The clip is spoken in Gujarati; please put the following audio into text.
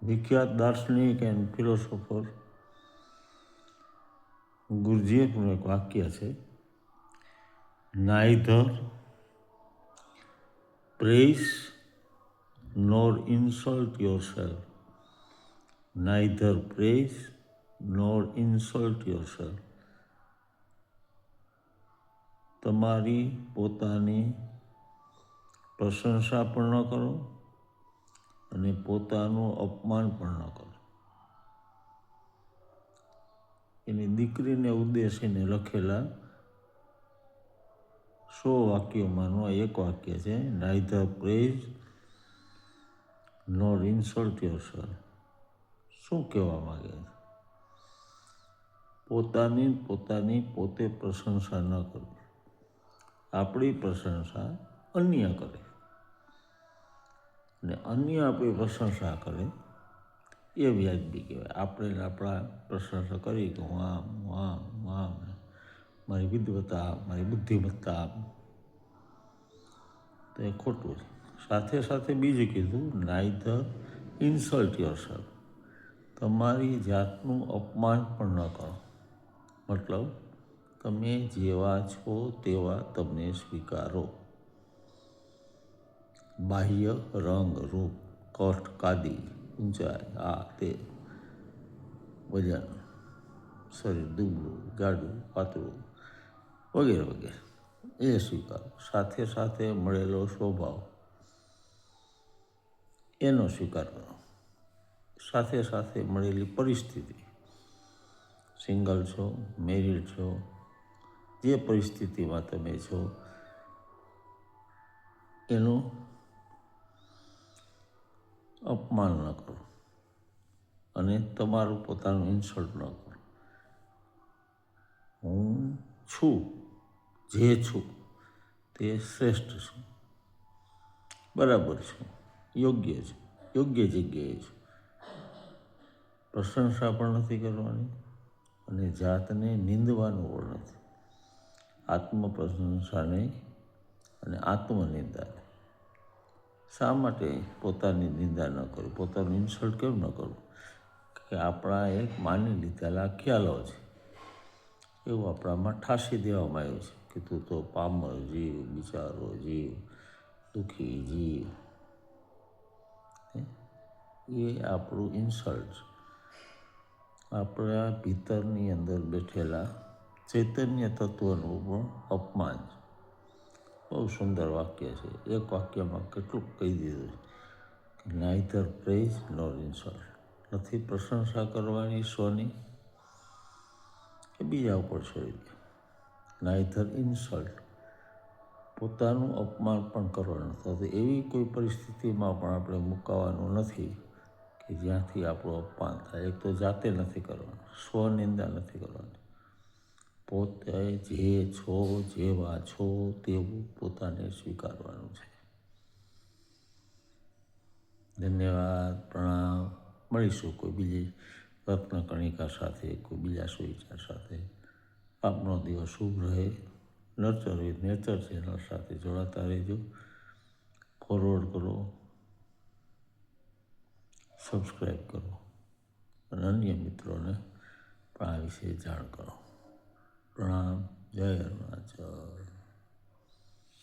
વિખ્યાત દાર્શનિક એન્ડ ફિલોસોફર ગુરજીએફનું એક વાક્ય છે, neither praise nor insult yourself. Neither praise nor insult yourself. તમારી પોતાની પ્રશંસા પણ ન કરો અને પોતાનું અપમાન પણ ન કરો. એની દીકરીને ઉદ્દેશીને લખેલા 100 વાક્યોમાંનું એક વાક્ય છે, neither praise nor insult yourself. શું કહેવા માંગે છે? પોતાની પોતે પ્રશંસા ન કરવી. આપણી પ્રશંસા અન્ય કરે અને અન્ય આપણી પ્રશંસા કરે એ વ્યાજબી કહેવાય. આપણે આપણા પ્રશંસા કરી કે હું આમ મારી વિદ્વતા, મારી બુદ્ધિમત્તા, તો એ ખોટું છે. સાથે સાથે બીજું કીધું, નાઇધર ઇન્સલ્ટ યોરસેલ્ફ. તમારી જાતનું અપમાન પણ ન કરો. મતલબ તમે જેવા છો તેવા તમને સ્વીકારો. બાહ્ય રંગ, રૂપ, કષ્ટ, કાદી, ઊંચાઈ, આ તે, વજન, શરીર દુબળું, જાડું, પાતળું વગેરે વગેરે એ સ્વીકારો. સાથે સાથે મળેલો સ્વભાવ એનો સ્વીકાર કરો. સાથે સાથે મળેલી પરિસ્થિતિ, સિંગલ છો, મેરિડ છો, જે પરિસ્થિતિમાં તમે છો એનું અપમાન ન કરો અને તમારું પોતાનું ઇન્સલ્ટ ન કરો. હું છું, જે છું તે શ્રેષ્ઠ છું, બરાબર છું, યોગ્ય છું, યોગ્ય જગ્યાએ છું. પ્રશંસા પણ નથી કરવાની અને જાતને નિંદવાનું પણ નથી. આત્મપ્રશંસા નહીં અને આત્મનિંદા નહીં. શા માટે પોતાની નિંદા ન કરવી, પોતાનું ઇન્સલ્ટ કેમ ન કરવું? કે આપણા એક માની લીધેલા ખ્યાલો છે, એવું આપણામાં ઠાસી દેવામાં આવ્યું છે કે તું તો પામર જીવ, બિચારો જીવ, દુઃખી જીવ. એ આપણું ઇન્સલ્ટ છે. આપણા ભીતરની અંદર બેઠેલા ચૈતન્ય તત્વનું પણ અપમાન છે. બહુ સુંદર વાક્ય છે. એક વાક્યમાં કેટલું કહી દીધું છે કે નાઇધર પ્રેઇઝ નોર ઇન્સલ્ટ. નથી પ્રશંસા કરવાની સ્વની કે બીજા ઉપર છોડી દે. નાઇધર ઇન્સલ્ટ, પોતાનું અપમાન પણ કરવાનું નથી. એવી કોઈ પરિસ્થિતિમાં પણ આપણે મુકાવાનું નથી કે જ્યાંથી આપણું અપમાન થાય. એક તો જાતે નથી કરવાનું, સ્વનિંદા નથી કરવાની. પોતે જે છો, જેવા છો તેવું પોતાને સ્વીકારવાનું છે. ધન્યવાદ, પ્રણામ. મળીશું કોઈ બીજી રત્નકણિકા સાથે, કોઈ બીજા સુવિચાર સાથે. આપનો દિવસ શુભ રહે. નર્ચર વિથ નેચર ચેનલ સાથે જોડાતા રહેજો. ફોરવર્ડ કરો, સબસ્ક્રાઈબ કરો અને અન્ય મિત્રોને પણ આ વિશે જાણ કરો. પ્રણામ. જય અરુણાચલ.